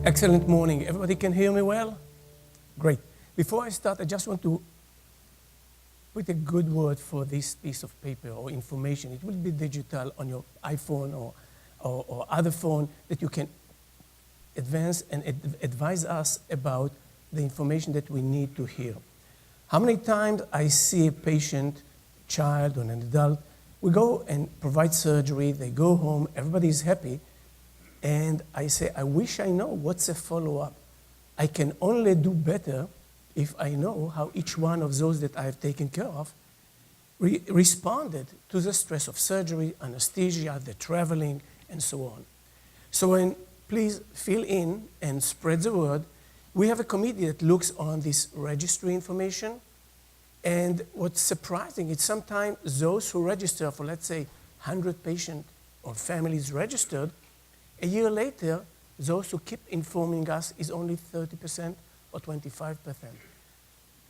Excellent morning. Everybody can hear me well? Great. Before I start, I just want to put a good word for this piece of paper or information. It will be digital on your iPhone or other phone that you can advance and advise us about the information that we need to hear. How many times I see a patient, child or an adult, we go and provide surgery, they go home, everybody is happy, and I say, I wish I know what's a follow-up. I can only do better if I know how each one of those that I have taken care of responded to the stress of surgery, anesthesia, the traveling, and so on. So please fill in and spread the word. We have a committee that looks on this registry information. And what's surprising is sometimes those who register for, let's say, 100 patients or families registered, a year later, those who keep informing us is only 30% or 25%.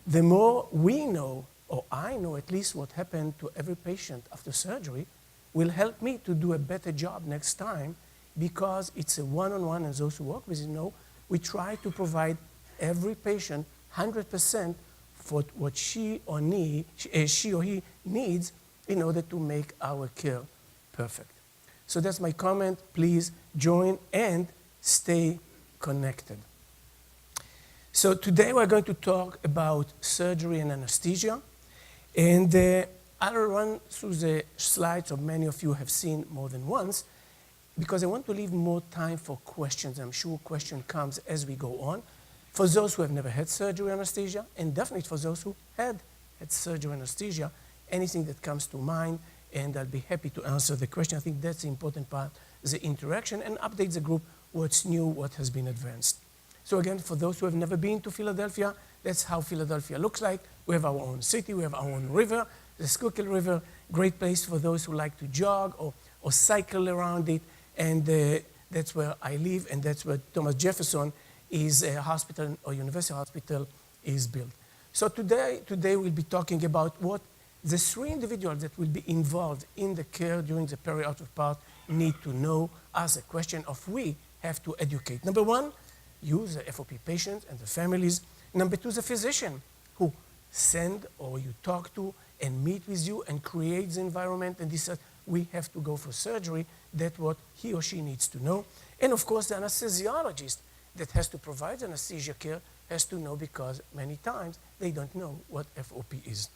The more we know, or I know at least what happened to every patient after surgery, will help me to do a better job next time because it's a one-on-one, and those who work with you know, we try to provide every patient 100% for what she or he needs in order to make our care perfect. So that's my comment. Please join and stay connected. So today we're going to talk about surgery and anesthesia. And I'll run through the slides that many of you have seen more than once because I want to leave more time for questions. I'm sure question comes as we go on. For those who have never had surgery anesthesia, and definitely for those who had surgery anesthesia, anything that comes to mind, and I'll be happy to answer the question. I think that's the important part, the interaction, and update the group, what's new, what has been advanced. So again, for those who have never been to Philadelphia, that's how Philadelphia looks like. We have our own city, we have our own river, the Schuylkill River, great place for those who like to jog or cycle around it, and that's where I live, and that's where Thomas Jefferson is a hospital or university hospital is built. So today we'll be talking about what the three individuals that will be involved in the care during the perioperative part need to know as a question of we have to educate. Number one, you, the FOP patients and the families. Number two, the physician who send or you talk to and meet with you and create the environment and decide we have to go for surgery. That's what he or she needs to know. And of course, the anesthesiologist that has to provide anesthesia care has to know because many times they don't know what FOP is.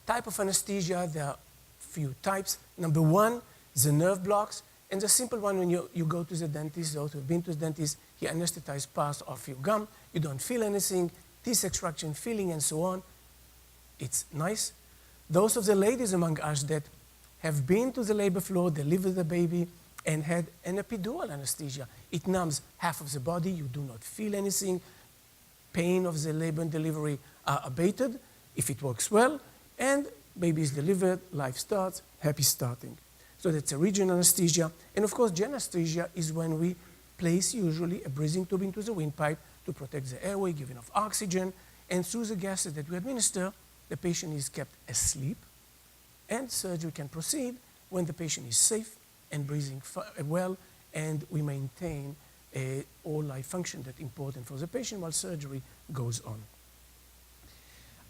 Type of anesthesia, there are few types. Number one, the nerve blocks. And the simple one, when you go to the dentist, those who have been to the dentist, he anesthetizes parts of your gum. You don't feel anything, teeth extraction, feeling, and so on. It's nice. Those of the ladies among us that have been to the labor floor, delivered the baby, and had an epidural anesthesia. It numbs half of the body. You do not feel anything. Pain of the labor and delivery are abated if it works well. And baby is delivered, life starts, happy starting. So that's a regional anesthesia. And of course, general anesthesia is when we place usually a breathing tube into the windpipe to protect the airway, give enough oxygen. And through the gases that we administer, the patient is kept asleep. And surgery can proceed when the patient is safe and breathing well, and we maintain all life function that's important for the patient while surgery goes on.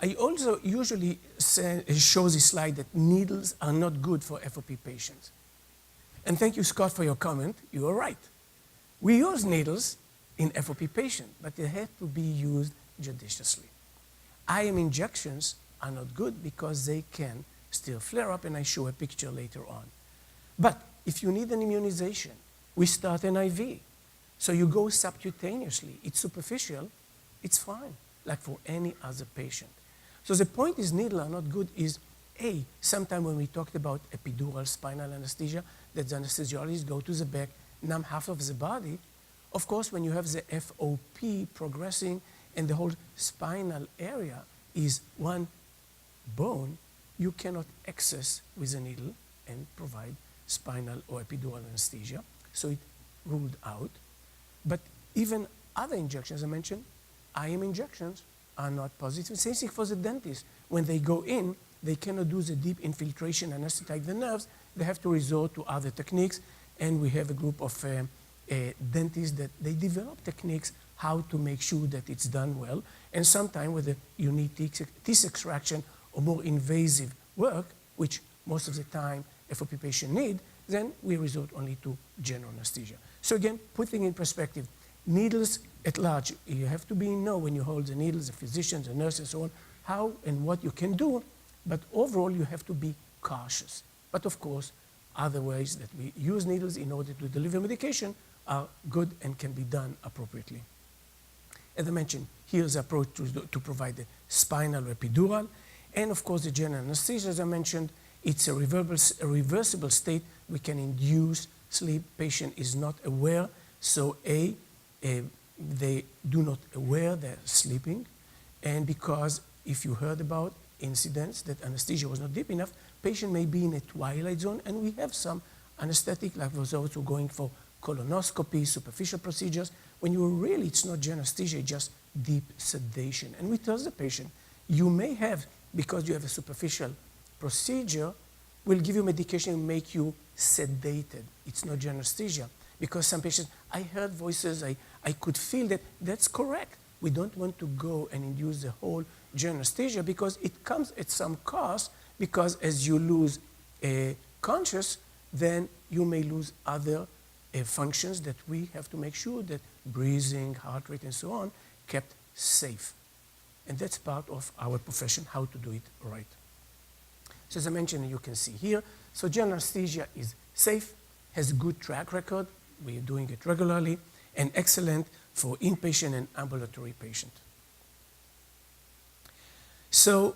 I also usually show this slide that needles are not good for FOP patients. And thank you, Scott, for your comment. You are right. We use needles in FOP patients, but they have to be used judiciously. IM injections are not good because they can still flare up, and I show a picture later on. But if you need an immunization, we start an IV. So you go subcutaneously. It's superficial. It's fine, like for any other patient. So the point is needles are not good is, A, sometime when we talked about epidural spinal anesthesia, that the anesthesiologists go to the back, numb half of the body. Of course, when you have the FOP progressing and the whole spinal area is one bone, you cannot access with a needle and provide spinal or epidural anesthesia. So it ruled out. But even other injections, I mentioned, IM injections are not positive. Same thing for the dentist. When they go in, they cannot do the deep infiltration, anesthetize the nerves. They have to resort to other techniques. And we have a group of dentists that they develop techniques how to make sure that it's done well. And sometimes with you need teeth extraction or more invasive work, which most of the time FOP patient need, then we resort only to general anesthesia. So again, putting in perspective, needles at large, you have to know when you hold the needles, the physicians, the nurses, and so on, how and what you can do, but overall you have to be cautious. But of course, other ways that we use needles in order to deliver medication are good and can be done appropriately. As I mentioned, here's the approach to provide the spinal or epidural, and of course the general anesthesia, as I mentioned, it's a reversible state. We can induce sleep. Patient is not aware, so they do not aware they're sleeping, and because if you heard about incidents that anesthesia was not deep enough, patient may be in a twilight zone, and we have some anesthetic, like for those who are going for colonoscopy, superficial procedures, when you really, it's not general anesthesia, it's just deep sedation. And we tell the patient, you may have, because you have a superficial procedure, we'll give you medication and make you sedated. It's not general anesthesia. Because some patients, I heard voices, I could feel that. That's correct. We don't want to go and induce the whole general anesthesia because it comes at some cost, because as you lose conscious, then you may lose other functions that we have to make sure that breathing, heart rate, and so on, kept safe. And that's part of our profession, how to do it right. So as I mentioned, you can see here, so general anesthesia is safe, has a good track record, we're doing it regularly, and excellent for inpatient and ambulatory patient. So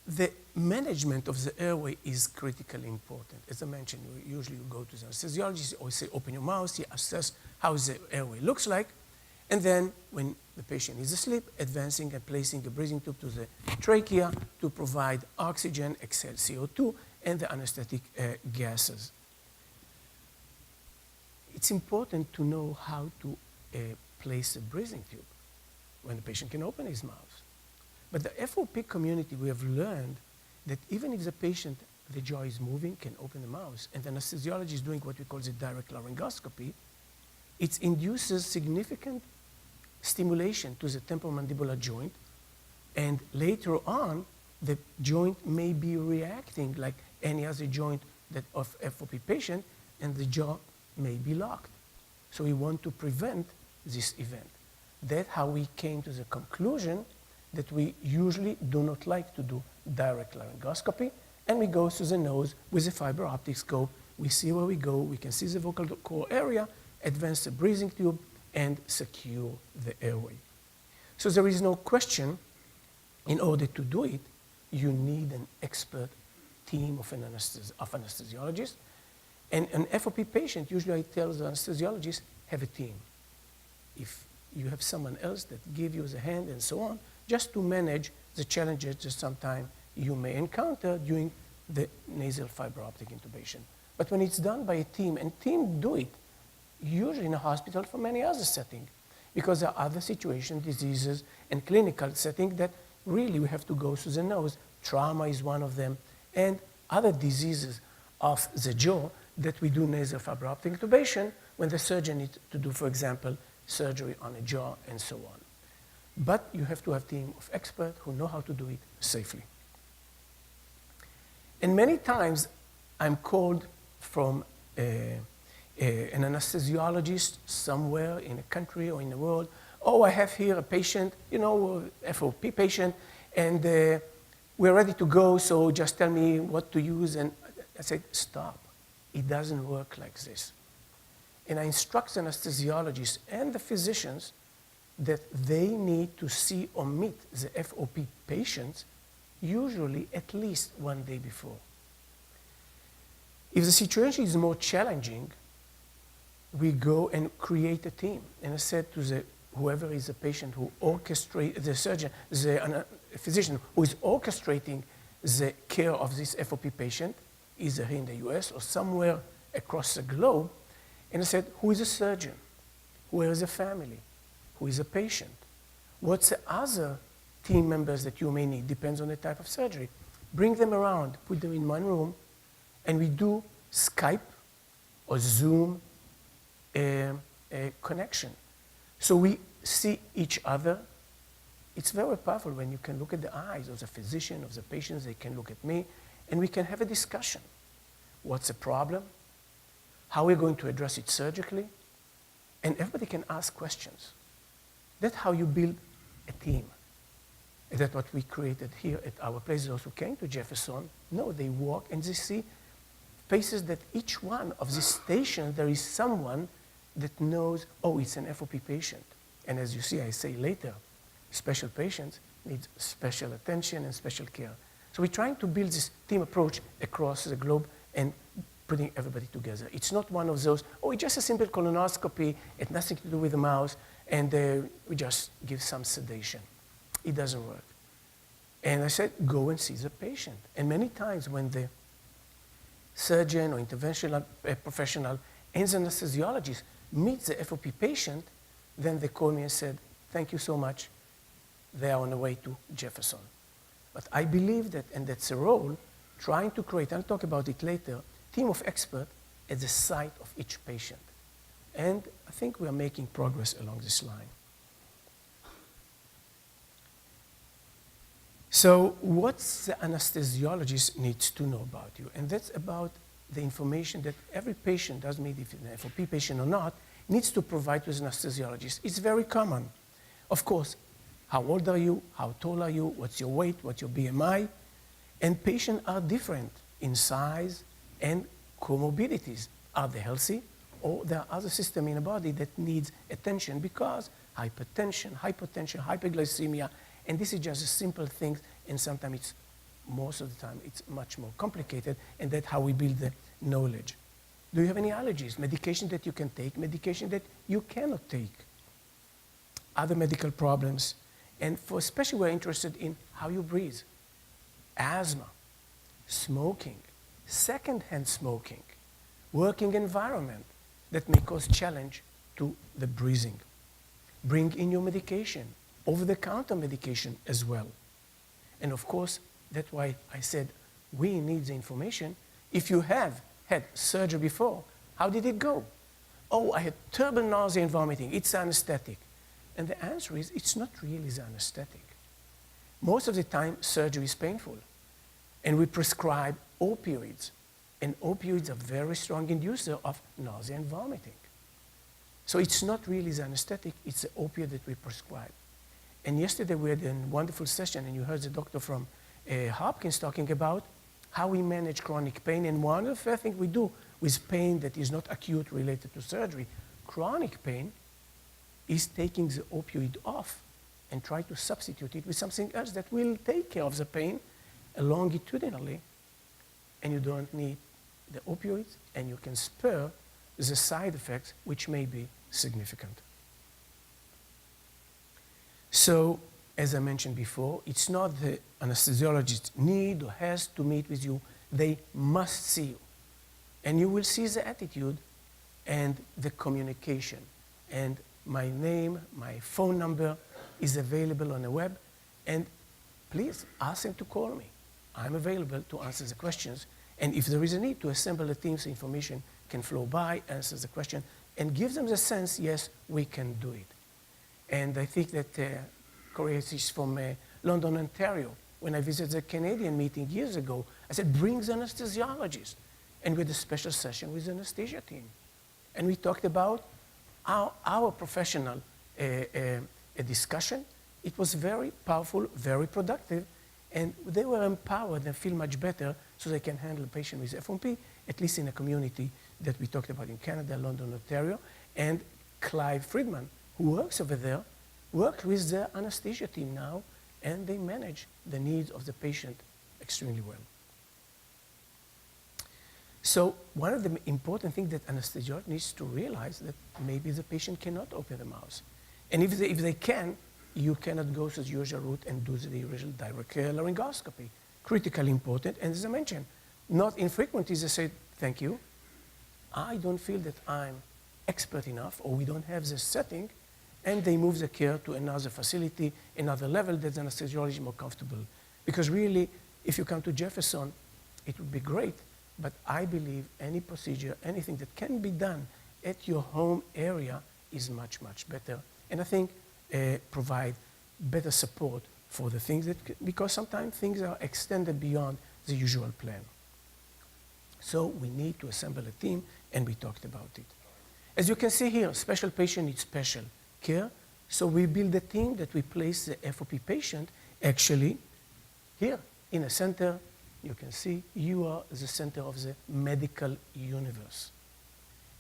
the management of the airway is critically important. As I mentioned, usually you go to the anesthesiologist or say, open your mouth, he assess how the airway looks like, and then when the patient is asleep, advancing and placing a breathing tube to the trachea to provide oxygen, exhale CO2, and the anesthetic gases. It's important to know how to place a breathing tube when the patient can open his mouth. But the FOP community, we have learned that even if the patient, the jaw is moving, can open the mouth, and the anesthesiologist is doing what we call the direct laryngoscopy, it induces significant stimulation to the temporomandibular joint, and later on, the joint may be reacting like any other joint that of FOP patient, and the jaw may be locked. So we want to prevent this event. That's how we came to the conclusion that we usually do not like to do direct laryngoscopy, and we go through the nose with a fiber optic scope. We see where we go, we can see the vocal cord area, advance the breathing tube, and secure the airway. So there is no question, in order to do it, you need an expert team of anesthesiologists. And an FOP patient, usually I tell the anesthesiologist, have a team. If you have someone else that give you the hand and so on, just to manage the challenges that sometimes you may encounter during the nasal fiber optic intubation. But when it's done by a team, and team do it, usually in a hospital for many other settings, because there are other situations, diseases, and clinical settings that really we have to go through the nose. Trauma is one of them, and other diseases of the jaw that we do nasal fiber optic intubation when the surgeon needs to do, for example, surgery on a jaw and so on. But you have to have a team of experts who know how to do it safely. And many times I'm called from an anesthesiologist somewhere in a country or in the world. Oh, I have here a patient, you know, FOP patient, and we're ready to go, so just tell me what to use. And I said, stop. It doesn't work like this. And I instruct the anesthesiologists and the physicians that they need to see or meet the FOP patients usually at least one day before. If the situation is more challenging, we go and create a team. And I said to whoever is the patient who orchestrates, the surgeon, the physician who is orchestrating the care of this FOP patient, either here in the US or somewhere across the globe, and I said, who is a surgeon? Where is the family? Who is a patient? What's the other team members that you may need? Depends on the type of surgery. Bring them around, put them in one room, and we do Skype or Zoom a connection. So we see each other. It's very powerful when you can look at the eyes of the physician, of the patients, they can look at me, and we can have a discussion. What's the problem? How we're going to address it surgically? And everybody can ask questions. That's how you build a team. And that's what we created here at our place. Those who came to Jefferson, no, they walk and they see faces that each one of these stations, there is someone that knows, oh, it's an FOP patient. And as you see, I say later, special patients need special attention and special care. So we're trying to build this team approach across the globe and putting everybody together. It's not one of those, oh, it's just a simple colonoscopy, it has nothing to do with the mouse, and we just give some sedation. It doesn't work. And I said, go and see the patient. And many times when the surgeon or interventional professional and the anesthesiologist meet the FOP patient, then they call me and said, thank you so much. They are on the way to Jefferson. But I believe that, and that's a role, trying to create, I'll talk about it later, team of experts at the site of each patient. And I think we are making progress along this line. So what the anesthesiologist needs to know about you? And that's about the information that every patient, doesn't matter if it's an FOP patient or not, needs to provide to an anesthesiologist. It's very common. Of course, how old are you? How tall are you? What's your weight? What's your BMI? And patients are different in size and comorbidities. Are they healthy? Or there are other systems in the body that needs attention because hypertension, hyperglycemia, and this is just a simple thing, and sometimes it's, most of the time, it's much more complicated, and that's how we build the knowledge. Do you have any allergies? Medication that you can take, medication that you cannot take. Other medical problems, and for especially we're interested in how you breathe. Asthma, smoking, secondhand smoking, working environment that may cause challenge to the breathing. Bring in your medication, over-the-counter medication as well. And of course, that's why I said we need the information. If you have had surgery before, how did it go? Oh, I had terrible nausea and vomiting. It's anesthetic. And the answer is, it's not really the anesthetic. Most of the time, surgery is painful. And we prescribe opioids. And opioids are very strong inducer of nausea and vomiting. So it's not really the anesthetic, it's the opioid that we prescribe. And yesterday we had a wonderful session, and you heard the doctor from Hopkins talking about how we manage chronic pain. And one of the things we do with pain that is not acute related to surgery, chronic pain, is taking the opioid off and try to substitute it with something else that will take care of the pain longitudinally, and you don't need the opioids, and you can spare the side effects, which may be significant. So, as I mentioned before, it's not the anesthesiologist need or has to meet with you. They must see you. And you will see the attitude and the communication. And my name, my phone number is available on the web. And please ask them to call me. I'm available to answer the questions. And if there is a need to assemble a team so information can flow by, answer the question, and give them the sense, yes, we can do it. And I think that Corey is from London, Ontario. When I visited the Canadian meeting years ago, I said, bring the anesthesiologist. And we had a special session with the anesthesia team. And we talked about our professional discussion. It was very powerful, very productive, and they were empowered and feel much better so they can handle a patient with FOP, at least in a community that we talked about in Canada, London, Ontario. And Clive Friedman, who works over there, worked with the anesthesia team now, and they manage the needs of the patient extremely well. So one of the important things that anesthesiologist needs to realize that maybe the patient cannot open the mouth. And if they can, you cannot go through the usual route and do the usual direct laryngoscopy. Critically important, and as I mentioned, not infrequent is they say, thank you, I don't feel that I'm expert enough, or we don't have the setting, and they move the care to another facility, another level that the anesthesiologist is more comfortable. Because really, if you come to Jefferson, it would be great, but I believe any procedure, anything that can be done at your home area is much, much better. And I think provide better support for the things because sometimes things are extended beyond the usual plan. So we need to assemble a team, and we talked about it. As you can see here, special patient needs special care. So we build a team that we place the FOP patient actually here in a center. You can see you are the center of the medical universe.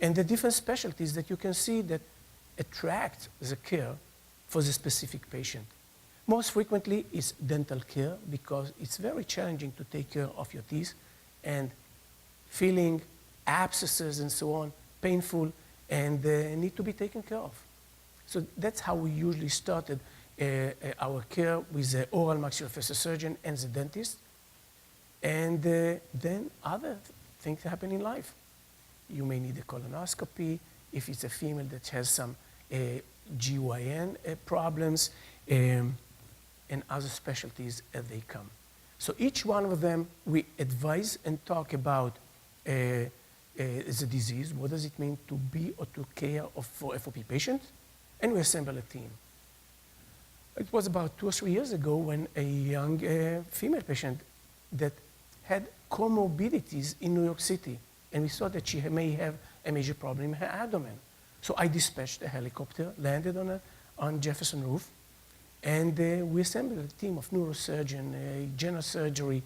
And the different specialties that you can see that attract the care for the specific patient. Most frequently is dental care because it's very challenging to take care of your teeth and feeling abscesses and so on, painful, and need to be taken care of. So that's how we usually started our care with the oral maxillofacial surgeon and the dentist. And then other things happen in life. You may need a colonoscopy if it's a female that has some GYN problems and other specialties as they come. So each one of them, we advise and talk about the disease. What does it mean to be or to care for FOP patients? And we assemble a team. It was about 2 or 3 years ago when a young female patient that had comorbidities in New York City, and we saw that she may have a major problem in her abdomen. So I dispatched a helicopter, landed on Jefferson Roof, and we assembled a team of neurosurgeon, general surgery,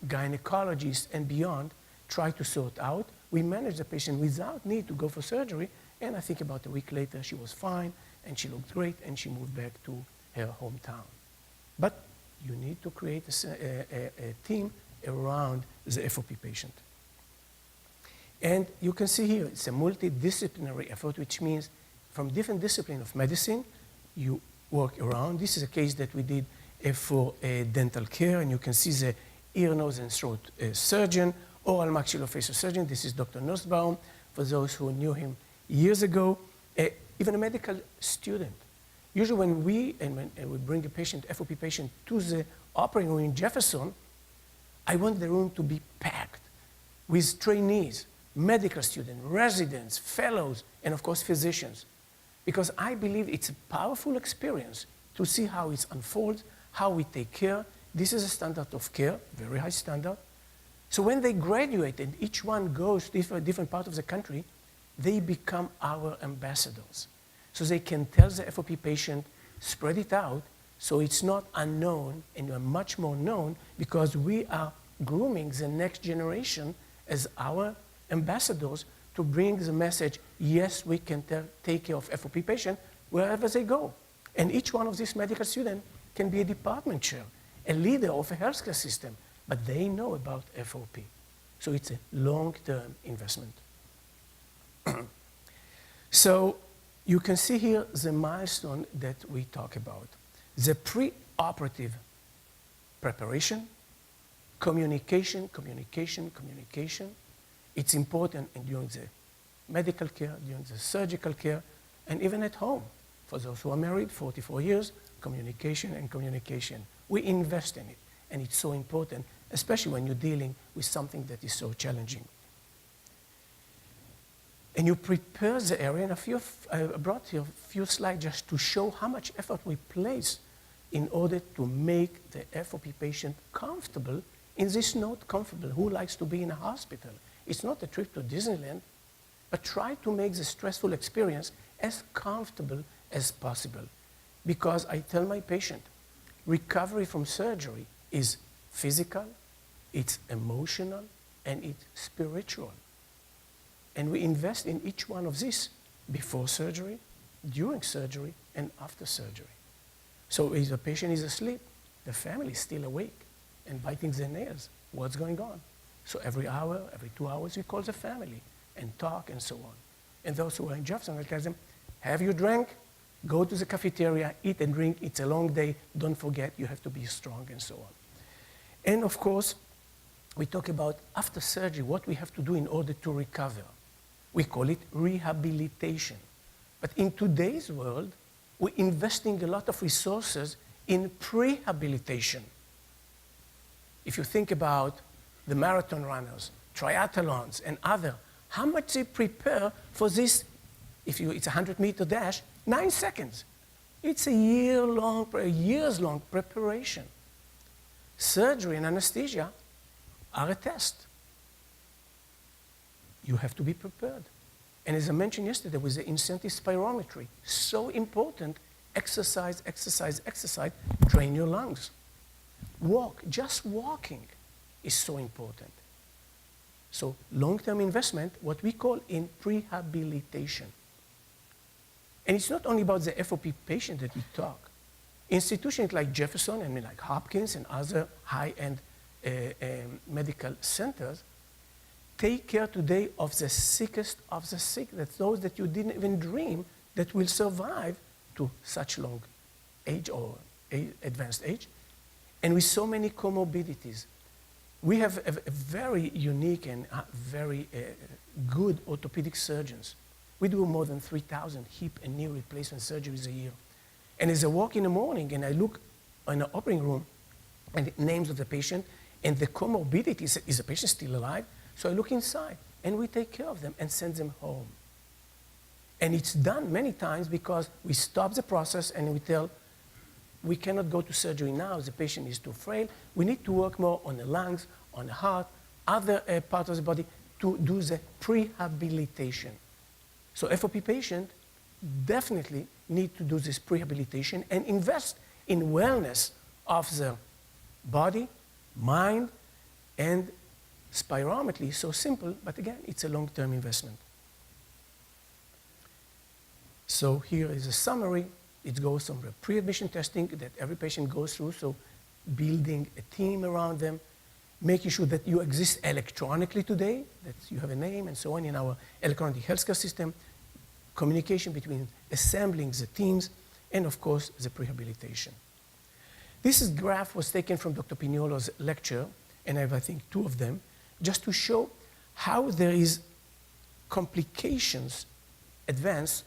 gynecologists, and beyond, tried to sort out. We managed the patient without need to go for surgery, and I think about a week later she was fine, and she looked great, and she moved back to her hometown. But you need to create a team around the FOP patient. And you can see here, it's a multidisciplinary effort, which means from different disciplines of medicine, you work around. This is a case that we did for dental care, and you can see the ear, nose, and throat surgeon, oral maxillofacial surgeon. This is Dr. Nussbaum, for those who knew him years ago, even a medical student. Usually when we bring a patient, FOP patient, to the operating room in Jefferson, I want the room to be packed with trainees, medical students, residents, fellows, and of course physicians. Because I believe it's a powerful experience to see how it unfolds, how we take care. This is a standard of care, very high standard. So when they graduate and each one goes to a different part of the country, they become our ambassadors. So they can tell the FOP patient, spread it out, so it's not unknown and you're much more known because we are grooming the next generation as our ambassadors to bring the message, yes, we can take care of FOP patient wherever they go. And each one of these medical students can be a department chair, a leader of a healthcare system, but they know about FOP. So it's a long-term investment. So you can see here the milestone that we talk about. The preoperative preparation, communication, communication, communication. It's important during the medical care, during the surgical care, and even at home. For those who are married, 44 years, communication and communication. We invest in it, and it's so important, especially when you're dealing with something that is so challenging. And you prepare the area, and I brought here a few slides just to show how much effort we place in order to make the FOP patient comfortable in this not comfortable. Who likes to be in a hospital? It's not a trip to Disneyland, but try to make the stressful experience as comfortable as possible. Because I tell my patient, recovery from surgery is physical, it's emotional, and it's spiritual. And we invest in each one of these before surgery, during surgery, and after surgery. So if the patient is asleep, the family is still awake and biting their nails. What's going on? So every hour, every 2 hours, we call the family and talk and so on. And those who are in Jefferson, I tell them, have you drank? Go to the cafeteria, eat and drink. It's a long day. Don't forget, you have to be strong and so on. And of course, we talk about after surgery, what we have to do in order to recover. We call it rehabilitation. But in today's world, we're investing a lot of resources in prehabilitation. If you think about the marathon runners, triathlons, and other how much they prepare for this, it's a 100-meter dash, 9 seconds. It's a years-long preparation. Surgery and anesthesia are a test. You have to be prepared. And as I mentioned yesterday with the incentive spirometry, so important, exercise, exercise, exercise, train your lungs. Walk, just walking is so important. So long-term investment, what we call in prehabilitation. And it's not only about the FOP patient that we talk. Institutions like Jefferson and like Hopkins and other high-end medical centers take care today of the sickest of the sick, that's those that you didn't even dream that will survive to such long age or advanced age, and with so many comorbidities. We have a very unique and very good orthopedic surgeons. We do more than 3,000 hip and knee replacement surgeries a year. And as I walk in the morning and I look in the operating room and the names of the patient and the comorbidities, is the patient still alive? So I look inside and we take care of them and send them home. And it's done many times because we stop the process and we tell, we cannot go to surgery now, the patient is too frail. We need to work more on the lungs, on the heart, other parts of the body to do the prehabilitation. So FOP patient definitely need to do this prehabilitation and invest in wellness of the body, mind, and spirometry. So simple, but again, it's a long-term investment. So here is a summary. It goes from the pre-admission testing that every patient goes through, so building a team around them, making sure that you exist electronically today, that you have a name and so on in our electronic healthcare system, communication between assembling the teams, and of course, the prehabilitation. This graph was taken from Dr. Pignolo's lecture, and I have, I think, 2 of them, just to show how there is complications advance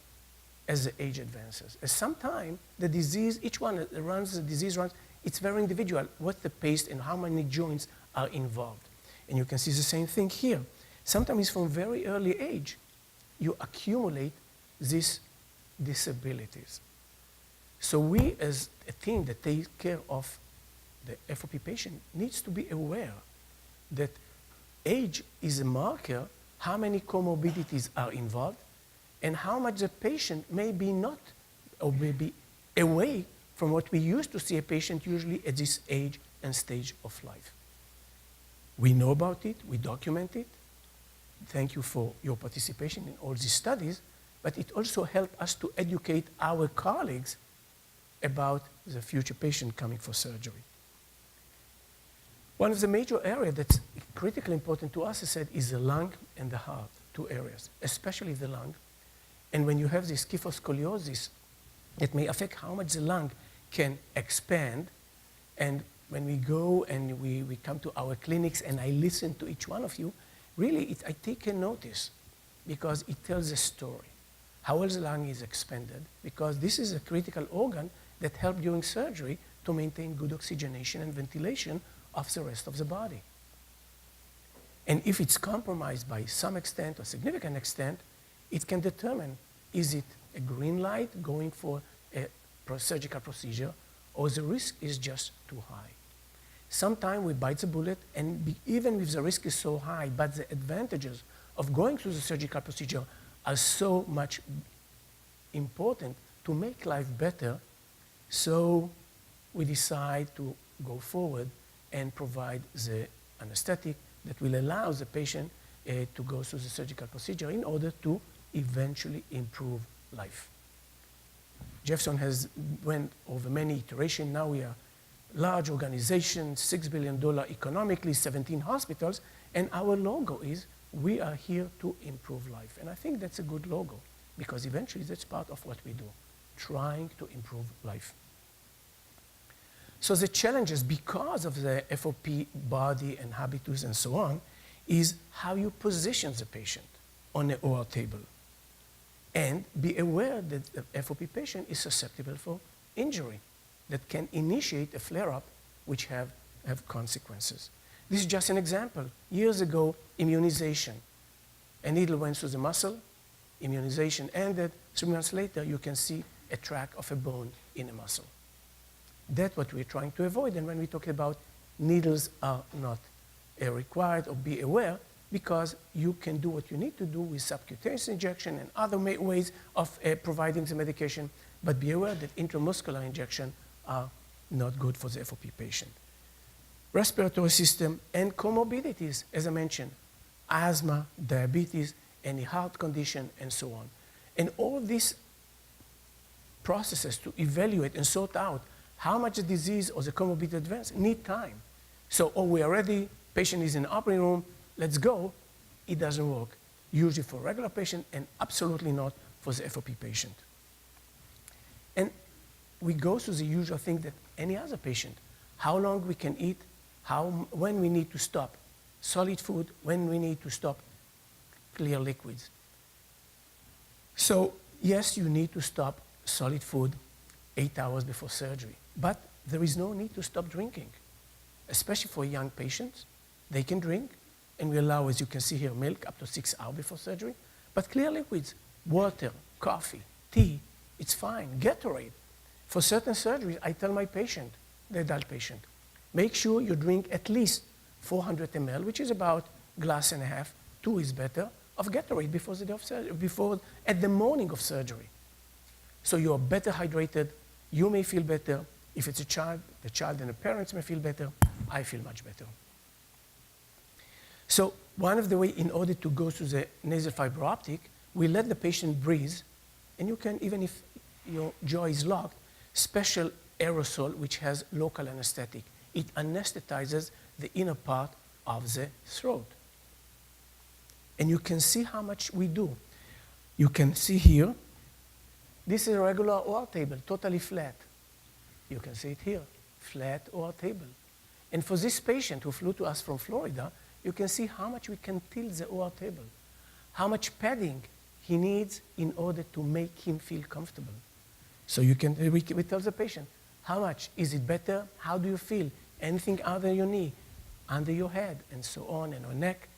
as the age advances. As sometimes the disease, each one that runs, the disease runs, it's very individual, what the pace and how many joints are involved. And you can see the same thing here. Sometimes from very early age, you accumulate these disabilities. So we as a team that takes care of the FOP patient needs to be aware that age is a marker, how many comorbidities are involved, and how much the patient may be not, or may be away from what we used to see a patient usually at this age and stage of life. We know about it, we document it. Thank you for your participation in all these studies, but it also helped us to educate our colleagues about the future patient coming for surgery. One of the major areas that's critically important to us, I said, is the lung and the heart, 2 areas, especially the lung. And when you have this kyphoscoliosis, it may affect how much the lung can expand. And when we go and we come to our clinics and I listen to each one of you, really, I take a notice because it tells a story. How well the lung is expanded, because this is a critical organ that helps during surgery to maintain good oxygenation and ventilation of the rest of the body. And if it's compromised by some extent or significant extent, it can determine, is it a green light going for a surgical procedure, or the risk is just too high. Sometimes we bite the bullet, and even if the risk is so high, but the advantages of going through the surgical procedure are so much important to make life better, so we decide to go forward and provide the anesthetic that will allow the patient to go through the surgical procedure in order to eventually improve life. Jefferson has went over many iterations. Now we are a large organization, $6 billion economically, 17 hospitals, and our logo is, we are here to improve life. And I think that's a good logo, because eventually that's part of what we do, trying to improve life. So the challenges, because of the FOP body and habitus and so on, is how you position the patient on the OR table. And be aware that the FOP patient is susceptible for injury that can initiate a flare-up which have consequences. This is just an example. Years ago, immunization. A needle went through the muscle, immunization ended. 3 months later, you can see a track of a bone in a muscle. That's what we're trying to avoid. And when we talk about needles are not required, or be aware, because you can do what you need to do with subcutaneous injection and other ways of providing the medication, but be aware that intramuscular injection are not good for the FOP patient. Respiratory system and comorbidities, as I mentioned, asthma, diabetes, any heart condition, and so on. And all these processes to evaluate and sort out how much the disease or the comorbidity advance need time. So, oh, we are ready, patient is in the operating room, let's go. It doesn't work, usually for a regular patient and absolutely not for the FOP patient. And we go through the usual thing that any other patient, how long we can eat, when we need to stop solid food, when we need to stop clear liquids. So yes, you need to stop solid food 8 hours before surgery, but there is no need to stop drinking, especially for young patients. They can drink, and we allow, as you can see here, milk up to 6 hours before surgery, but clear liquids, water, coffee, tea, it's fine. Gatorade. For certain surgeries, I tell my patient, the adult patient, make sure you drink at least 400 ml, which is about a glass and a half, 2 is better, of Gatorade before the day of surgery, at the morning of surgery. So you are better hydrated, you may feel better. If it's a child, the child and the parents may feel better. I feel much better. So one of the ways, in order to go through the nasal fiber optic, we let the patient breathe, and you can, even if your jaw is locked, special aerosol which has local anesthetic. It anesthetizes the inner part of the throat. And you can see how much we do. You can see here, this is a regular OR table, totally flat. You can see it here, flat OR table. And for this patient who flew to us from Florida, you can see how much we can tilt the OR table, how much padding he needs in order to make him feel comfortable. So we tell the patient, how much? Is it better? How do you feel? Anything under your knee, under your head, and so on, and our neck,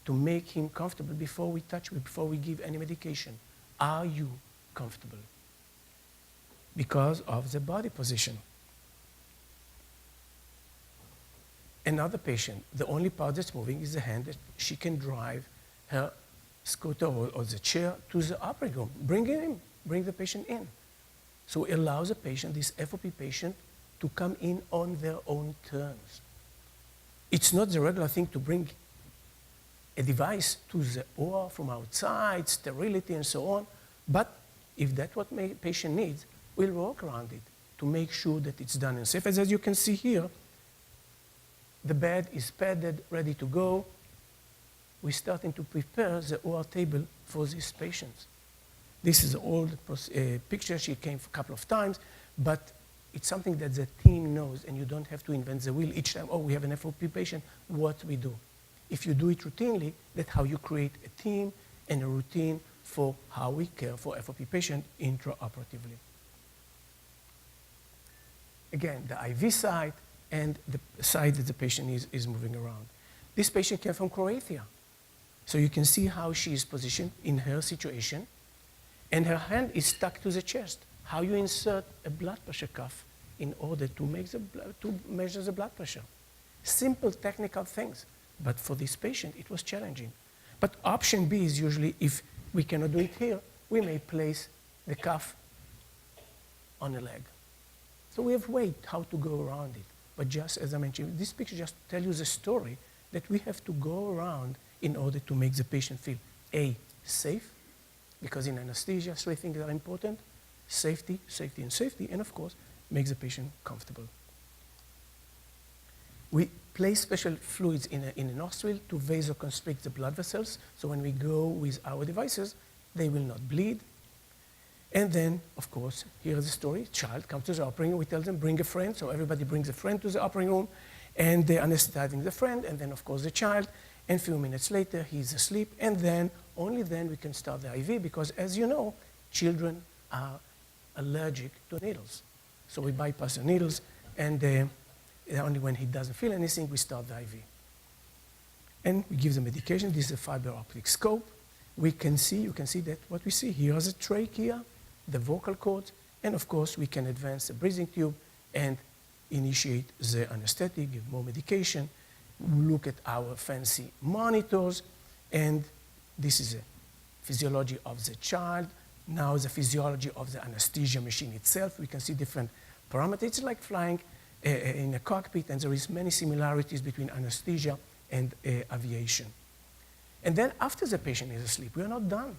to make him comfortable before we give any medication. Are you comfortable? Because of the body position. Another patient, the only part that's moving is the hand that she can drive her scooter or the chair to the operating room. Bring the patient in. So it allows the patient, this FOP patient, to come in on their own terms. It's not the regular thing to bring a device to the OR from outside, sterility and so on, but if that's what patient needs, we'll work around it to make sure that it's done and safe. As you can see here, the bed is padded, ready to go. We're starting to prepare the OR table for these patients. This is an old picture. She came a couple of times, but it's something that the team knows, and you don't have to invent the wheel each time. Oh, we have an FOP patient, what we do? If you do it routinely, that's how you create a team and a routine for how we care for FOP patient intraoperatively. Again, the IV side and the side that the patient is moving around. This patient came from Croatia. So you can see how she is positioned in her situation, and her hand is stuck to the chest. How you insert a blood pressure cuff in order to measure the blood pressure. Simple technical things, but for this patient, it was challenging. But option B is usually, if we cannot do it here, we may place the cuff on a leg. So we have ways how to go around it. But just as I mentioned, this picture just tells you the story that we have to go around in order to make the patient feel, A, safe, because in anesthesia, 3 things are important: safety, safety, and safety, and of course, make the patient comfortable. We place special fluids in a nostril to vasoconstrict the blood vessels, so when we go with our devices, they will not bleed. And then, of course, here is the story. Child comes to the operating room. We tell them, bring a friend. So everybody brings a friend to the operating room, and they're anesthetizing the friend, and then, of course, the child. And a few minutes later, he's asleep, and then, only then we can start the IV, because as you know, children are allergic to needles. So we bypass the needles, and only when he doesn't feel anything, we start the IV. And we give the medication. This is a fiber optic scope. you can see that what we see here is a trachea, the vocal cords, and of course we can advance the breathing tube and initiate the anesthetic, give more medication, look at our fancy monitors, and this is a physiology of the child. Now the physiology of the anesthesia machine itself. We can see different parameters. It's like flying in a cockpit, and there is many similarities between anesthesia and aviation. And then after the patient is asleep, we are not done.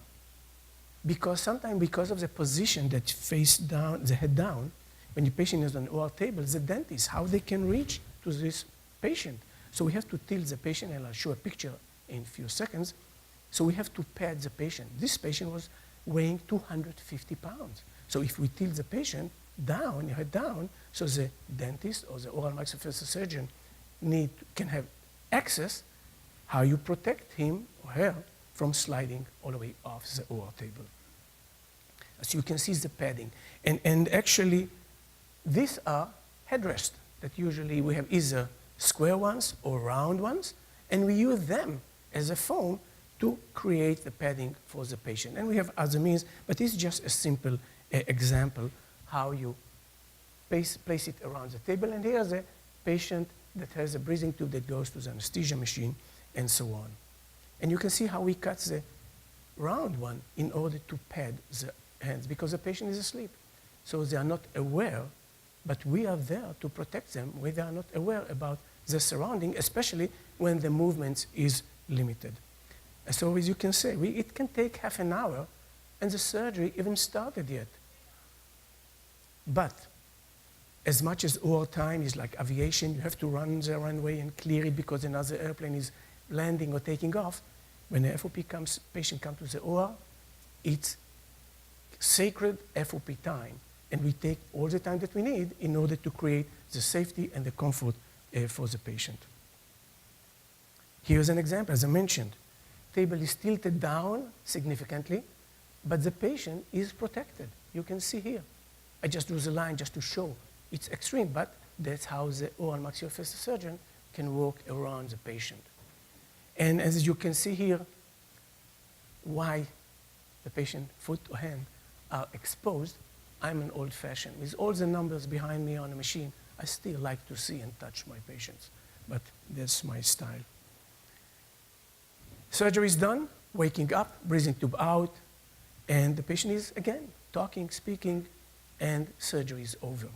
Because sometimes because of the position that face down, the head down, when the patient is on the OR table, the dentist, how they can reach to this patient. So we have to tilt the patient, and I'll show a picture in a few seconds. So we have to pad the patient. This patient was weighing 250 pounds. So if we tilt the patient down, head down, so the dentist or the oral maxillofacial surgeon can have access how you protect him or her from sliding all the way off the OR table. As you can see, the padding. And actually, these are headrests that usually we have either square ones or round ones, and we use them as a foam to create the padding for the patient. And we have other means, but it's just a simple example how you place it around the table. And here's a patient that has a breathing tube that goes to the anesthesia machine, and so on. And you can see how we cut the round one in order to pad the hands, because the patient is asleep. So they are not aware, but we are there to protect them when they are not aware about the surrounding, especially when the movement is limited. And so as you can see, it can take half an hour, and the surgery even started yet. But as much as OR time is like aviation, you have to run the runway and clear it because another airplane is landing or taking off. When the FOP patient comes to the OR, it's sacred FOP time, and we take all the time that we need in order to create the safety and the comfort for the patient. Here's an example, as I mentioned. Table is tilted down significantly, but the patient is protected. You can see here. I just drew the line just to show it's extreme, but that's how the oral maxillofacial surgeon can walk around the patient. And as you can see here, why the patient foot or hand are exposed, I'm an old-fashioned. With all the numbers behind me on the machine, I still like to see and touch my patients, but that's my style. Surgery is done, waking up, breathing tube out, and the patient is, again, talking, speaking, and surgery is over.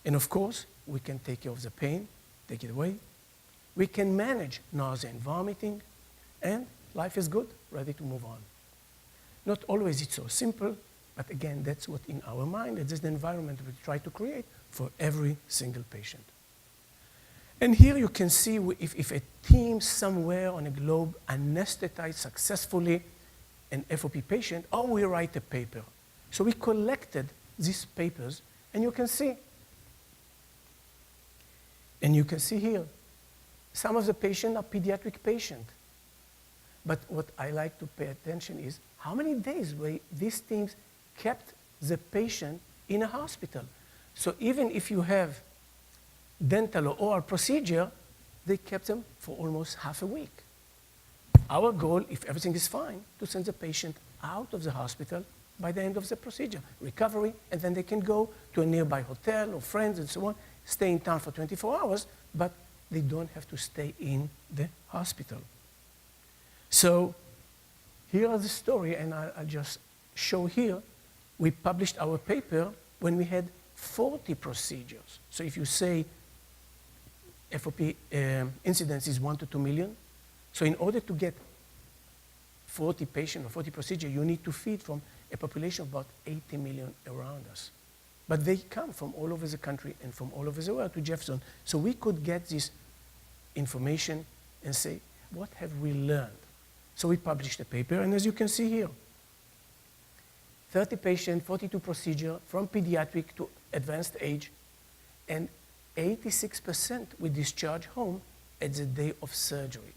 And of course, we can take care of the pain, take it away. We can manage nausea and vomiting, and life is good, ready to move on. Not always it's so simple, but again, that's what in our mind, that's the environment we try to create for every single patient. And here you can see if a team somewhere on a globe anesthetized successfully an FOP patient, or we write a paper. So we collected these papers, and you can see. And you can see here, some of the patients are pediatric patients. But what I like to pay attention is how many days these teams kept the patient in a hospital. So even if you have dental or oral procedure, they kept them for almost half a week. Our goal, if everything is fine, to send the patient out of the hospital by the end of the procedure, recovery, and then they can go to a nearby hotel or friends and so on, stay in town for 24 hours, but they don't have to stay in the hospital. So here are the story, and I'll just show here. We published our paper when we had 40 procedures. So if you say FOP incidence is 1 to 2 million, so in order to get 40 patients or 40 procedures, you need to feed from a population of about 80 million around us. But they come from all over the country and from all over the world to Jefferson. So we could get this information and say, what have we learned? So we published a paper, and as you can see here, 30 patients, 42 procedures from pediatric to advanced age, and 86% we discharge home at the day of surgery.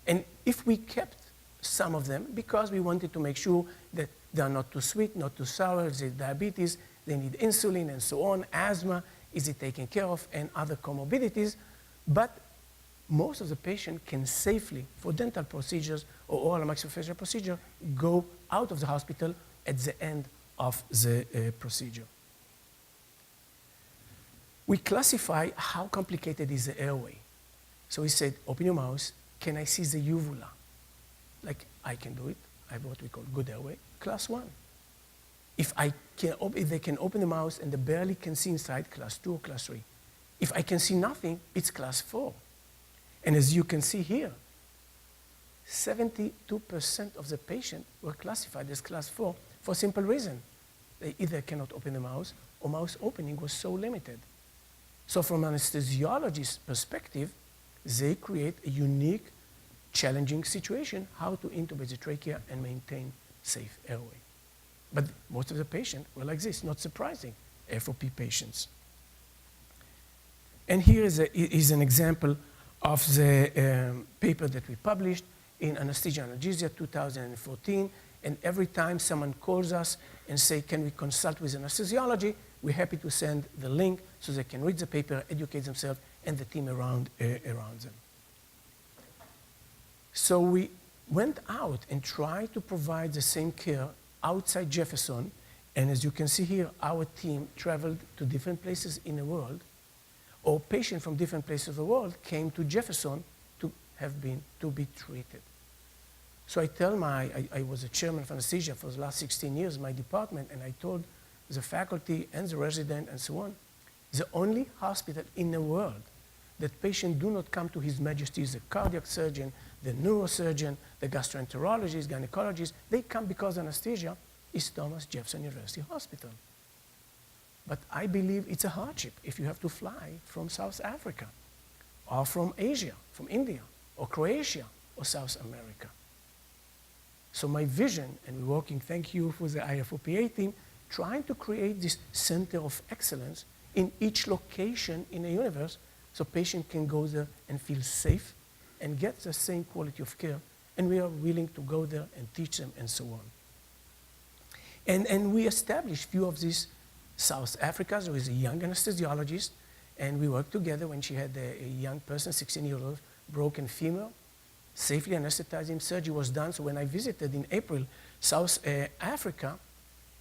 And if we kept some of them, because we wanted to make sure that they are not too sweet, not too sour, they have diabetes, they need insulin and so on, asthma, is it taken care of, and other comorbidities. But most of the patient can safely, for dental procedures or oral maxillofacial procedure, go out of the hospital at the end of the procedure. We classify how complicated is the airway. So we said, open your mouth, can I see the uvula? Like, I can do it. I have what we call good airway, class 1. If they can open the mouth and they barely can see inside, class 2 or class 3. If I can see nothing, it's class 4. And as you can see here, 72% of the patients were classified as class 4 for a simple reason. They either cannot open the mouth or mouth opening was so limited. So from an anesthesiologist's perspective, they create a unique, challenging situation how to intubate the trachea and maintain safe airway. But most of the patients were like this, not surprising, FOP patients. And here is an example of the paper that we published in Anesthesia and Analgesia 2014. And every time someone calls us and say, can we consult with anesthesiology, we're happy to send the link so they can read the paper, educate themselves, and the team around them. So we went out and tried to provide the same care outside Jefferson. And as you can see here, our team traveled to different places in the world, or patients from different places of the world came to Jefferson to be treated. So I was a chairman of anesthesia for the last 16 years in my department, and I told the faculty and the resident and so on, the only hospital in the world that patients do not come to His Majesty, the cardiac surgeon, the neurosurgeon, the gastroenterologist, gynecologist, they come because of anesthesia, is Thomas Jefferson University Hospital. But I believe it's a hardship if you have to fly from South Africa, or from Asia, from India, or Croatia, or South America. So my vision, and we're working, thank you for the IFOPA team, trying to create this center of excellence in each location in the universe so patients can go there and feel safe and get the same quality of care. And we are willing to go there and teach them and so on. And we established a few of these South Africa. There was a young anesthesiologist, and we worked together when she had a young person, 16-year-old, broken femur, safely anesthetized him. Surgery was done. So when I visited in April South Africa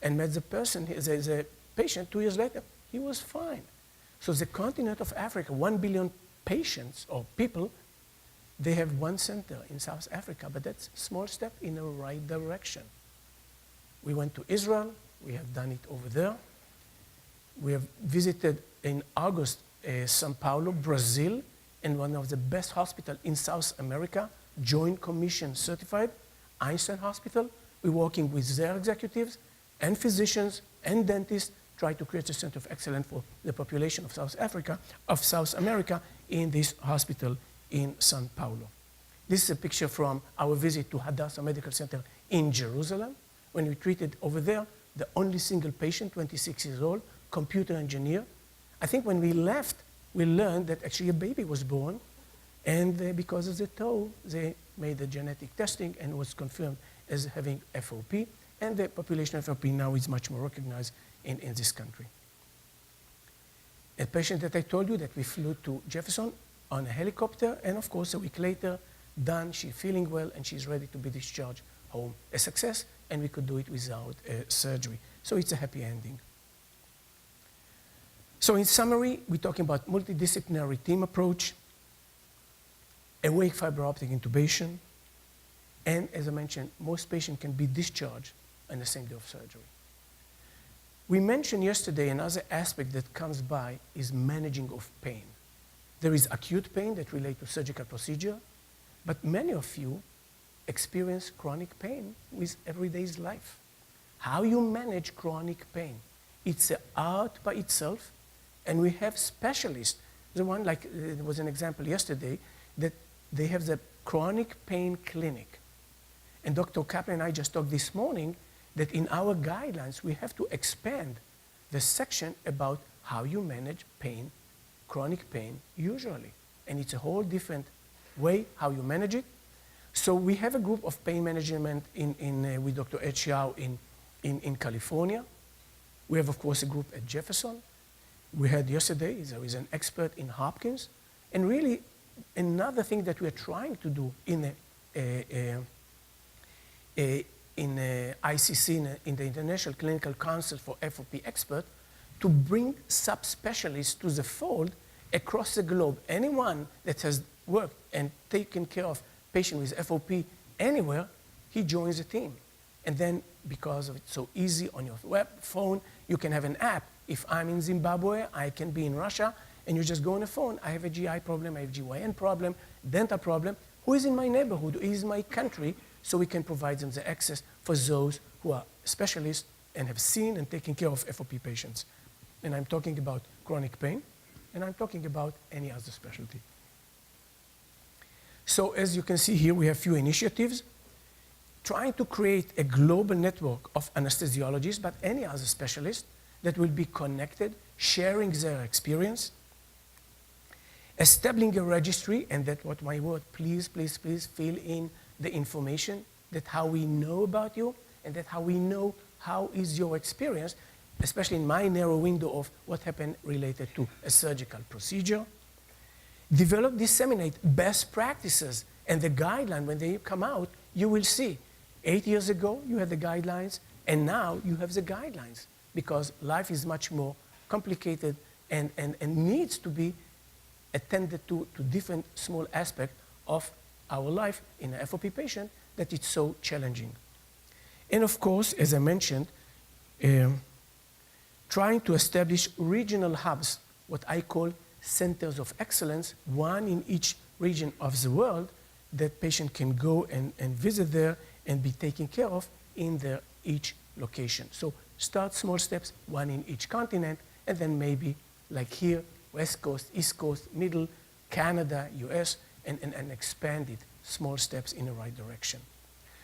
and met the person, the patient, 2 years later, he was fine. So the continent of Africa, 1 billion patients or people, they have one center in South Africa, but that's a small step in the right direction. We went to Israel. We have done it over there. We have visited in August São Paulo, Brazil, and one of the best hospitals in South America, Joint Commission certified, Einstein Hospital. We're working with their executives and physicians and dentists, try to create a center of excellence for the population of South America in this hospital in São Paulo. This is a picture from our visit to Hadassah Medical Center in Jerusalem. When we treated over there, the only single patient, 26 years old, computer engineer. I think when we left, we learned that actually a baby was born, and because of the toe, they made the genetic testing and was confirmed as having FOP, and the population of FOP now is much more recognized in this country. A patient that I told you that we flew to Jefferson on a helicopter, and of course a week later, done, she's feeling well, and she's ready to be discharged home. A success, and we could do it without surgery. So it's a happy ending. So in summary, we're talking about multidisciplinary team approach, awake fiber optic intubation, and as I mentioned, most patients can be discharged on the same day of surgery. We mentioned yesterday another aspect that comes by is managing of pain. There is acute pain that relates to surgical procedure, but many of you experience chronic pain with everyday's life. How you manage chronic pain? It's an art by itself, and we have specialists. The one, like there was an example yesterday, that they have the chronic pain clinic. And Dr. Kaplan and I just talked this morning that in our guidelines, we have to expand the section about how you manage pain, chronic pain, usually. And it's a whole different way how you manage it. So we have a group of pain management with Dr. Ed Xiao in California. We have, of course, a group at Jefferson. We had yesterday, there is an expert in Hopkins. And really, another thing that we're trying to do in ICC, in the International Clinical Council for FOP Expert, to bring subspecialists to the fold across the globe. Anyone that has worked and taken care of patients with FOP anywhere, he joins the team. And then, because of it's so easy on your web phone, you can have an app. If I'm in Zimbabwe, I can be in Russia, and you just go on the phone. I have a GI problem, I have GYN problem, dental problem. Who is in my neighborhood? Who is in my country? So we can provide them the access for those who are specialists and have seen and taken care of FOP patients. And I'm talking about chronic pain, and I'm talking about any other specialty. So as you can see here, we have few initiatives trying to create a global network of anesthesiologists, but any other specialists that will be connected, sharing their experience, establishing a registry, and that's what my word, please, please, please fill in the information, that how we know about you, and that how we know how is your experience, especially in my narrow window of what happened related to a surgical procedure. Develop, disseminate best practices and the guideline. When they come out, you will see 8 years ago you had the guidelines, and now you have the guidelines, because life is much more complicated and needs to be attended to different small aspects of our life in an FOP patient that it's so challenging. And of course, as I mentioned, trying to establish regional hubs, what I call centers of excellence, one in each region of the world, that patient can go and visit there and be taken care of in their each location. So start small steps, one in each continent, and then maybe like here, West Coast, East Coast, Middle, Canada, US, and expand it, small steps in the right direction.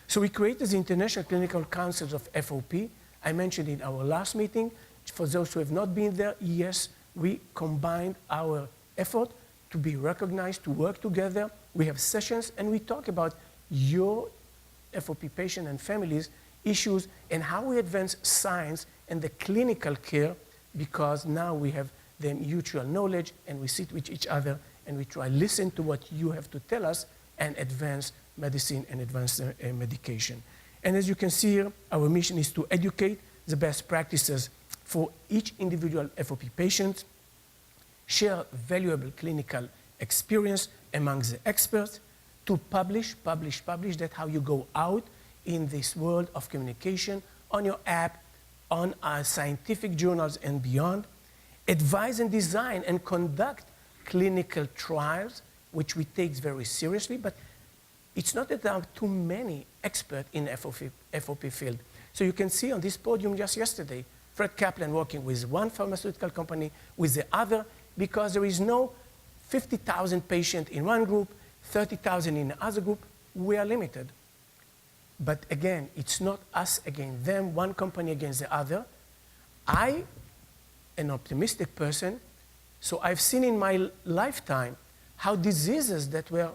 So we created the International Clinical Councils of FOP. I mentioned in our last meeting, for those who have not been there, yes, we combined our effort to be recognized, to work together. We have sessions, and we talk about your FOP patient and families issues and how we advance science and the clinical care, because now we have the mutual knowledge, and we sit with each other and we try listen to what you have to tell us and advance medicine and advance medication. And as you can see here, our mission is to educate the best practices for each individual FOP patient, share valuable clinical experience among the experts, to publish, that how you go out in this world of communication, on your app, on our scientific journals and beyond, advise and design and conduct clinical trials, which we take very seriously, but it's not that there are too many experts in the FOP field. So you can see on this podium just yesterday, Fred Kaplan working with one pharmaceutical company, with the other, because there is no 50,000 patients in one group, 30,000 in the other group. We are limited. But again, it's not us against them, one company against the other. I, an optimistic person, so I've seen in my lifetime how diseases that were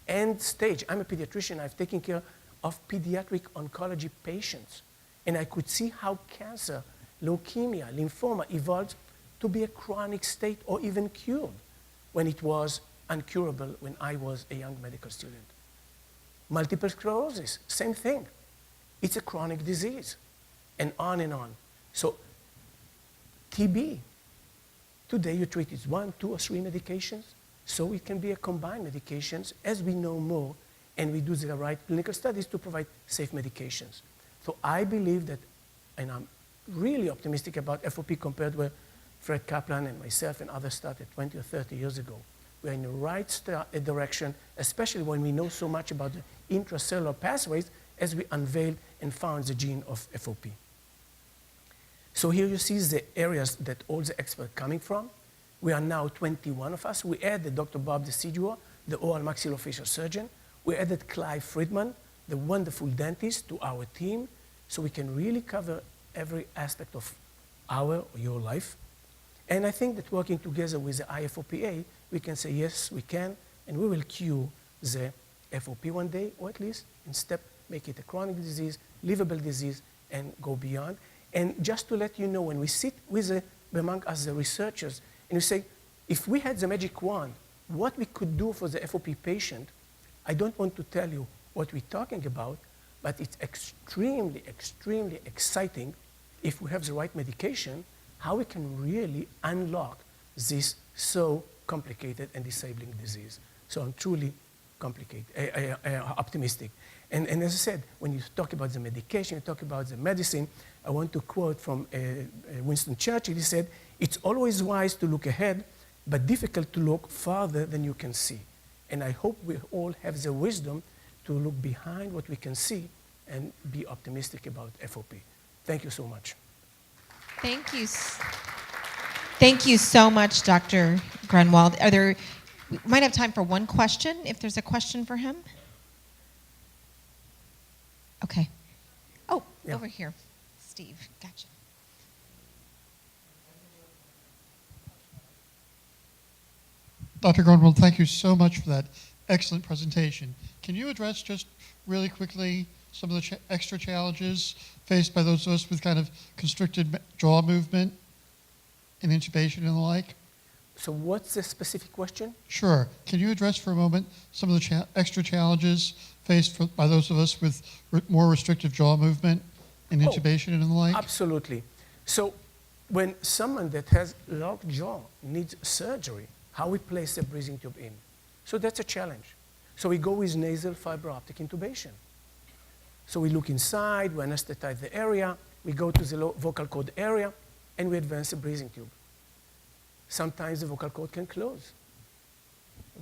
end stage. I'm a pediatrician, I've taken care of pediatric oncology patients. And I could see how cancer, leukemia, lymphoma evolved to be a chronic state or even cured when it was uncurable when I was a young medical student. Multiple sclerosis, same thing. It's a chronic disease, and on and on. So TB, today you treat it 1, 2, or 3 medications, so it can be a combined medications as we know more and we do the right clinical studies to provide safe medications. So I believe that, and I'm really optimistic about FOP compared with Fred Kaplan and myself and others started 20 or 30 years ago. We're in the right direction, especially when we know so much about the intracellular pathways as we unveiled and found the gene of FOP. So here you see the areas that all the experts are coming from. We are now 21 of us. We added Dr. Bob DeCidua, the oral maxillofacial surgeon. We added Clive Friedman, the wonderful dentist, to our team, so we can really cover every aspect of our or your life. And I think that working together with the IFOPA, we can say, yes, we can, and we will cure the FOP one day, or at least in step, make it a chronic disease, livable disease, and go beyond. And just to let you know, when we sit with among us, the researchers, and we say, if we had the magic wand what we could do for the FOP patient, I don't want to tell you what we're talking about, but it's extremely, extremely exciting if we have the right medication, how we can really unlock this so complicated and disabling disease. So I'm truly optimistic. And as I said, when you talk about the medication, you talk about the medicine, I want to quote from Winston Churchill. He said, "It's always wise to look ahead, but difficult to look farther than you can see." And I hope we all have the wisdom to look behind what we can see and be optimistic about FOP. Thank you so much. Thank you. Thank you so much, Dr. Grunwald. We might have time for one question, if there's a question for him. Okay. Oh, yeah. Over here. Steve, gotcha. Dr. Grunwald, thank you so much for that excellent presentation. Can you address just really quickly some of the extra challenges faced by those of us with kind of constricted jaw movement and intubation and the like? So what's the specific question? Sure. Can you address for a moment some of the extra challenges faced by those of us with more restrictive jaw movement and intubation and the like? Absolutely. So when someone that has locked jaw needs surgery, how we place a breathing tube in. So that's a challenge. So we go with nasal fiber optic intubation. So we look inside, we anesthetize the area, we go to the vocal cord area, and we advance the breathing tube. Sometimes the vocal cord can close.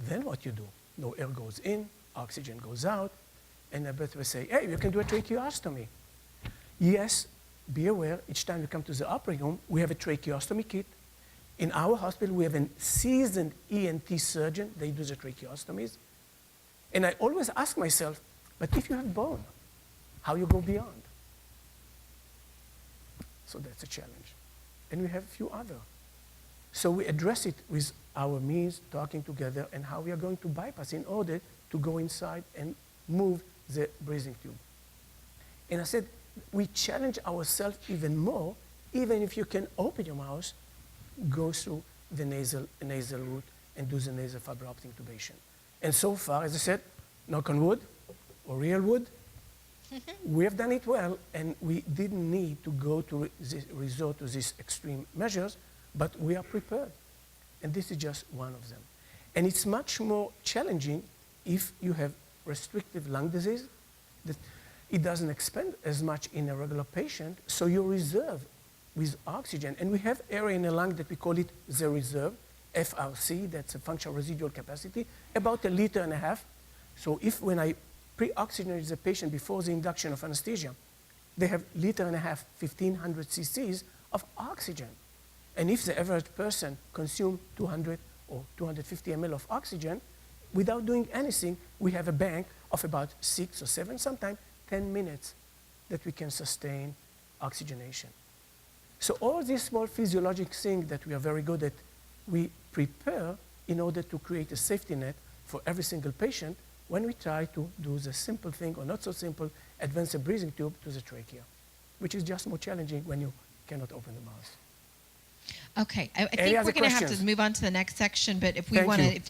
Then what you do? No air goes in, oxygen goes out, and the breath will say, "Hey, you can do a tracheostomy." Yes, be aware, each time you come to the operating room, we have a tracheostomy kit. In our hospital, we have a seasoned ENT surgeon. They do the tracheostomies. And I always ask myself, but if you have bone, how you go beyond? So that's a challenge. And we have a few other. So we address it with our means, talking together, and how we are going to bypass in order to go inside and move the breathing tube. And I said, we challenge ourselves even more, even if you can open your mouth, go through the nasal route and do the nasal fiber optic intubation. And so far, as I said, knock on wood or real wood, we have done it well, and we didn't need to go to resort to these extreme measures, but we are prepared. And this is just one of them. And it's much more challenging if you have restrictive lung disease, that it doesn't expand as much in a regular patient, so you reserve with oxygen. And we have area in the lung that we call it the reserve, FRC, that's a functional residual capacity, about 1.5 liters. So if when I pre-oxygenate the patient before the induction of anesthesia, they have 1.5 liters, 1,500 cc's of oxygen. And if the average person consumes 200 or 250 ml of oxygen, without doing anything, we have a bank of about 6 or 7, sometimes 10 minutes that we can sustain oxygenation. So all these small physiologic things that we are very good at, we prepare in order to create a safety net for every single patient when we try to do the simple thing, or not so simple, advance a breathing tube to the trachea, which is just more challenging when you cannot open the mouth. Okay, I think we're going to have to move on to the next section, but if we want to,